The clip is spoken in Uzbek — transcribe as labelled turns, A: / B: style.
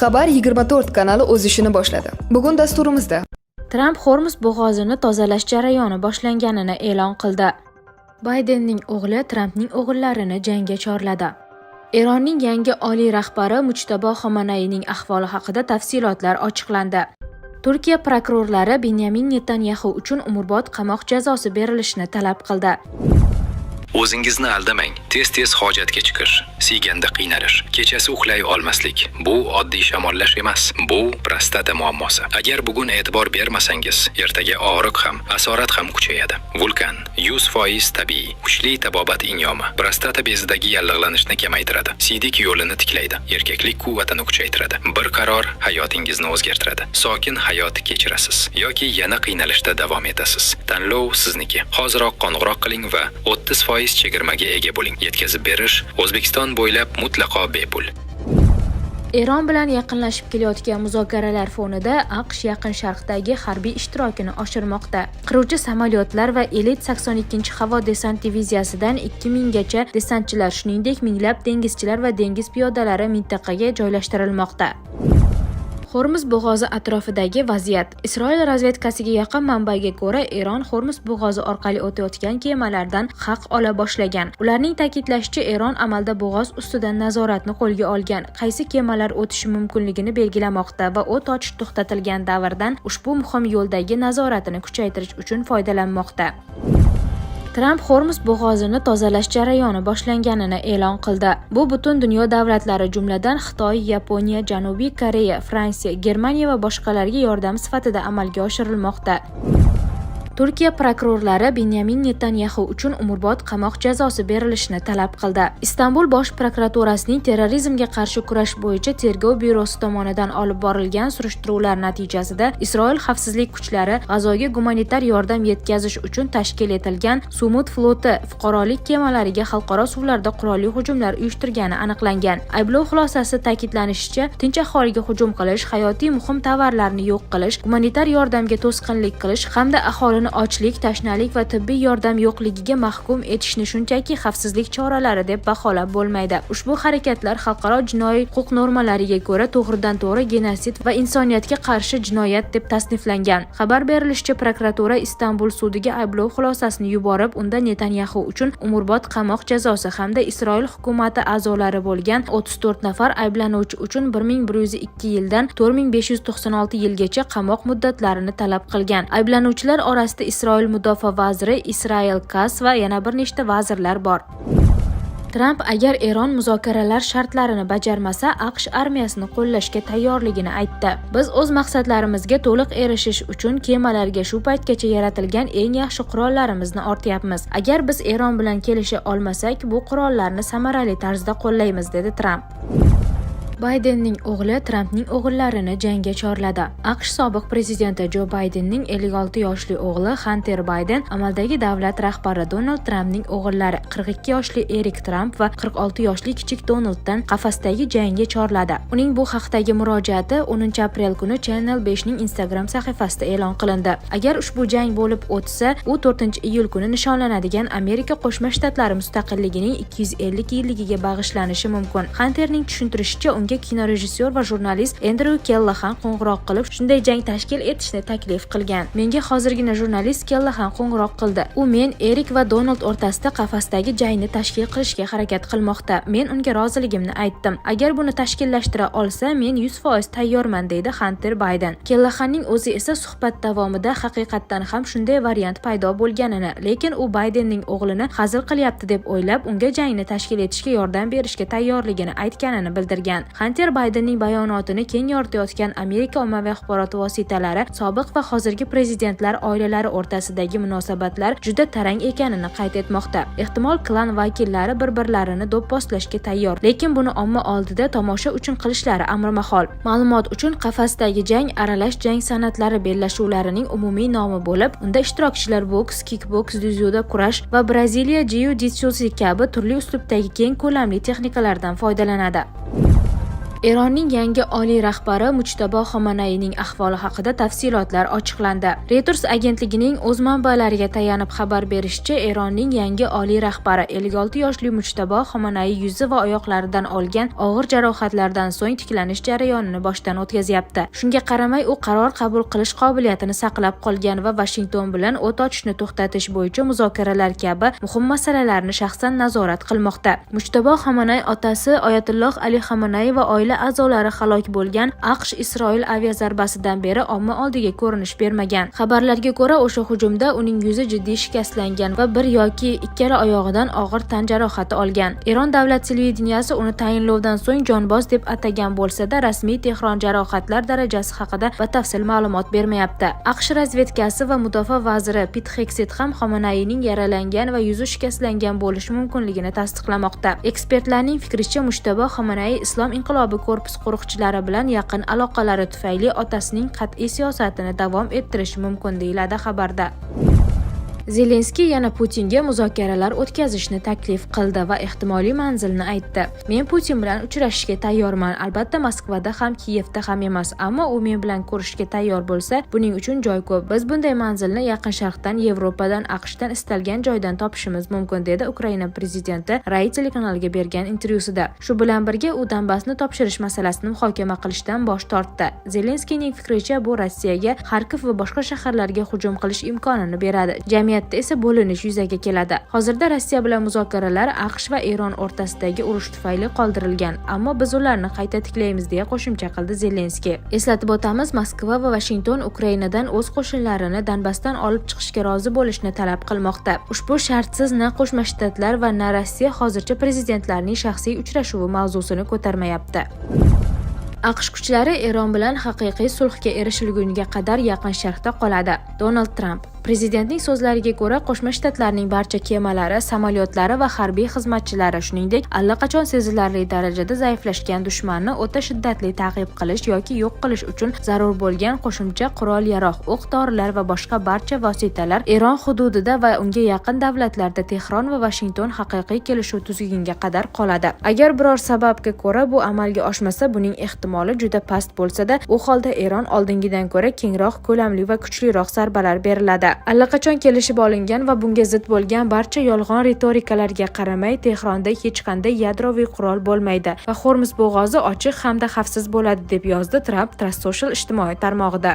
A: Xabar 24 kanali o'z ishini boshladi. Bugun dasturimizda
B: Tramp Hormuz bo'g'ozini tozalash jarayoni boshlanganini e'lon qildi. Baydenning o'g'li Trampning o'g'illarini jangga chorladi. Eronning yangi oliy rahbari Mujtabo Xomanayning ahvoli haqida tafsilotlar ochiqlandi. Turkiya prokurorlari Benyamin Netanyahu uchun umrbod qamoq jazosi berilishini talab qildi.
C: O'zingizni aldamang. Tez-tez hojatga chiqish, siyganda qiynalish, kechasi uxlay olmaslik. Bu oddiy shamollash emas. Bu prostata muammosi. Agar bugun e'tibor bermasangiz, ertaga og'riq ham, asorat ham kuchayadi. Vulkan 100% tabiiy, kuchli tabobat inyomi. Prostata bezidagi yallig'lanishni kamaytiradi. Siydik yo'lini tiklaydi. Erkaklik quvvatini kuchaytiradi. Bir qaror hayotingizni o'zgartiradi. Sokin hayot kechirasiz yoki yana qiynalishda davom etasiz. Tanlov sizniki. Hoziroq qo'ng'iroq qiling va 30% chegirmaga ega bo'ling. Yetkazib berish O'zbekiston bo'ylab mutlaqo bepul.
B: Eron bilan yaqinlashib kelayotgan muzokaralar fonida AQSh Yaqin Sharqdagi harbiy ishtirokini oshirmoqda. Qiruvchi samolyotlar va elit 82-havo desant diviziyasidan 2000 gacha desantchilar, shuningdek minglab dengizchilar va dengiz piyodalari mintaqaga joylashtirilmoqda. Hormuz bo'g'ozi atrofidagi vaziyat. Isroil razvedkasiga yaqin manbaga ko'ra, Eron Hormuz bo'g'ozi orqali o'tayotgan kemalardan haq ola boshlagan. Ularning ta'kidlashicha, Eron amalda bo'g'oz ustidan nazoratni qo'lga olgan, qaysi kemalar o'tishi mumkinligini belgilamoqda va o't ochish to'xtatilgan davrdan ushbu muhim yo'ldagi nazoratini kuchaytirish uchun foydalanmoqda. Tramp Hormuz bo'g'ozini tozalash jarayoni boshlanganini e'lon qildi. Bu butun dunyo davlatlari, jumladan Xitoy, Yaponiya, Janubiy Koreya, Fransiya, Germaniya va boshqalarga yordam sifatida amalga oshirilmoqda. Turkiya prokurorlari Benyamin Netanyahu uchun umrbod qamoq jazosi berilishini talab qildi. Istanbul bosh prokuraturasining terrorizmga qarshi kurash bo'yicha tergov byurosi tomonidan olib borilgan surishtiruvlar natijasida Isroil xavfsizlik kuchlari G'azoga gumanitar yordam yetkazish uchun tashkil etilgan Sumud floti fuqarolik kemalariga xalqaro suvlarda qurolli hujumlar uyushtirgani aniqlangan. Ayblov xulosasi ta'kidlanishicha, tinch aholiga hujum qilish, hayotiy muhim tovarlarni yo'q qilish, gumanitar yordamga to'sqinlik qilish hamda aholini ochlik, tashnalik va tibbiy yordam yo'qligiga mahkum etishni shunchaki xavfsizlik choralari deb baholab bo'lmaydi. Ushbu harakatlar xalqaro jinoiy huquq normalariga ko'ra to'g'ridan-to'g'ri genosid va insoniyatga qarshi jinoyat deb tasniflangan. Xabar berilishicha, prokuratura Istanbul sudiga ayblov xulosasini yuborib, unda Netanyahu uchun umrbod qamoq jazosi hamda Isroil hukumati a'zolari bo'lgan 34 nafar ayblanuvchi uchun 1102 yildan 4596 yilgacha qamoq muddatlarini talab qilgan. Ayblanuvchilar orasida Isroil mudofaa vaziri Israel Katz va yana bir nechta vazirlar bor. Tramp agar Eron muzokaralar shartlarini bajarmasa, AQSh armiyasini qo'llashga tayyorligini aytdi. Biz o'z maqsadlarimizga to'liq erishish uchun kemalarga shu paytgacha yaratilgan eng yaxshi qurollarimizni ortyapmiz. Agar biz Eron bilan kelisha olmasak, bu qurollarni samarali tarzda qo'llaymiz, dedi Tramp. Baydenning o'g'li Trampning o'g'illarini jangga chorladi. AQSh sobiq prezidenti Jo Baydenning 56 yoshli o'g'li Hunter Bayden amaldagi davlat rahbari Donald Trampning o'g'illari 42 yoshli Erik Tramp va 46 yoshli kichik Donalddan qafasdagi jangga chorladi. Uning bu haqdagi murojaati 10-aprel kuni Channel 5ning Instagram sahifasida e'lon qilindi. Agar ushbu jang bo'lib o'tsa, u 4-iyul kuni nishonlanadigan Amerika Qo'shma Shtatlari mustaqilligining 250 yilligiga bag'ishlanishi mumkin. Hunterning tushuntirishicha, kinorejissyor va jurnalist Andrew Callahan qo'ng'iroq qilib, shunday jang tashkil etishni taklif qilgan. Menga hozirgina jurnalist Callahan qo'ng'iroq qildi. U men Erik va Donald o'rtasida qafasdagi jangni tashkil qilishga harakat qilmoqda. Men unga roziligimni aytdim. Agar buni tashkillashtira olsa, men 100% tayyorman, deydi Hunter Bayden. Callahanning o'zi esa suhbat davomida haqiqatdan ham shunday variant paydo bo'lganini, lekin u Baydenning o'g'lini hazil qilyapti deb o'ylab, unga jangni tashkil etishga yordam berishga tayyorligini aytganini bildirgan. Hunter Baydenning bayonotini keng yoritayotgan Amerika ommaviy axborot vositalari sobiq va hozirgi prezidentlar oilalari o'rtasidagi munosabatlar juda tarang ekanini qayd etmoqda. Ehtimol klan vakillari bir-birlarini do'pposlashga tayyor, lekin buni omma oldida tomosha uchun qilishlari amrimahol. Ma'lumot uchun, qafasdagi jang aralash jang san'atlari bellashuvlarining umumiy nomi bo'lib, unda ishtirokchilar boks, kickboks, dzyudo kurash va Braziliya jiu-jitsusi kabi turli uslubdagi keng ko'lamli texnikalardan foydalanadi. Eronning yangi oliy rahbari Mujtabo Xomanayning ahvoli haqida tafsilotlar ochiqlandi. Reuters agentligining o'z manbalariga tayanib xabar berishicha, Eronning yangi oliy rahbari 56 yoshli Mujtabo Xomanay yuzi va oyoqlaridan olgan og'ir jarohatlardan so'ng tiklanish jarayonini boshdan o'tkazyapti. Shunga qaramay, u qaror qabul qilish qobiliyatini saqlab qolgan va Washington bilan o't ochishni to'xtatish bo'yicha muzokaralar kabi muhim masalalarni shaxsan nazorat qilmoqda. Mujtabo Xomanay otasi Oyatulloh Ali Xomanay va oila a'zolari halok bo'lgan AQSh-Isroil aviazarbasidan beri omma oldiga ko'rinish bermagan. Xabarlarga ko'ra, o'sha hujumda uning yuzi jiddiy shikastlangan va bir yoki ikkala oyog'idan og'ir tan jarohati olgan. Eron davlat televideniyasi uni tayinlovdan so'ng jonboz deb atagan bo'lsa-da, rasmiy Tehron jarohatlar darajasi haqida batafsil ma'lumot bermayapti. AQSh razvedkasi va mudofaa vaziri Pit Hegseth ham Xomanayning yaralangan va yuzi shikastlangan bo'lishi mumkinligini tasdiqlamoqda. Ekspertlarning fikricha, Mujtabo Xomanay Islom inqilobi korpus qo'riqchilari bilan yaqin aloqalari tufayli otasining qat'iy siyosatini davom ettirishi mumkin deyiladi xabarda. Zelenskiy yana Putinga muzokaralar o'tkazishni taklif qildi va ehtimoliy manzilni aytdi. Men Putin bilan uchrashishga tayyorman. Albatta Moskvada ham, Kiyevda ham emas, ammo u men bilan ko'rishishga tayyor bo'lsa, buning uchun joy ko'p. Biz bunday manzilni Yaqin Sharqdan, Yevropadan, AQShdan istalgan joydan topishimiz mumkin, dedi Ukraina prezidenti Rai telekanaliga bergan intervyusida. Shu bilan birga u Donbassni topshirish masalasini muhokama qilishdan bosh tortdi. Zelenskiyning fikricha, bu Rossiyaga Xarkov va boshqa shaharlarga hujum qilish imkonini beradi. Jamiyatda esa bo'linish yuzaga keladi. Hozirda Rossiya bilan muzokaralar AQSh va Eron o'rtasidagi urush tufayli qoldirilgan, ammo biz ularni qayta tiklaymiz, deya qo'shimcha qildi Zelenskiy. Eslatib o'tamiz, Moskva va Washington Ukrainadan o'z qo'shinlarini Donbassdan olib chiqishga rozi bo'lishni talab qilmoqda. Ushbu shartsiz na Qo'shma Shtatlar va na Rossiya hozircha prezidentlarning shaxsiy uchrashuvi mavzusini ko'tarmayapti. AQSh kuchlari Eron bilan haqiqiy sulhga erishilguniga qadar Yaqin Sharqda qoladi. Donald Tramp Prezidentning so'zlariga ko'ra, Qo'shma Shtatlarning barcha kemalari, samolyotlari va harbiy xizmatchilari, shuningdek, allaqachon sezilarli darajada zaiflashgan dushmanni o'ta shiddatli ta'qib qilish yoki yo'q qilish uchun zarur bo'lgan qo'shimcha qurol-yarog', o'q-dorilar va boshqa barcha vositalar Eron hududida va unga yaqin davlatlarda Tehron va Washington haqiqiy kelishuv tuzilgunga qadar qoladi. Agar biror sababga ko'ra bu amalga oshmasa, buning ehtimoli juda past bo'lsa-da, u holda Eron oldingidan ko'ra kengroq, ko'lamli va kuchliroq zarbalar beriladi. Allaqachon kelishib olingan va bunga zid bo'lgan barcha yolg'on ritorikalarga qaramay, Tehronda hech qanday yadroviy qurol bo'lmaydi va Hormuz bo'g'ozi ochiq hamda xavfsiz bo'ladi, deb yozdi Tramp Truth Social ijtimoiy tarmog'ida.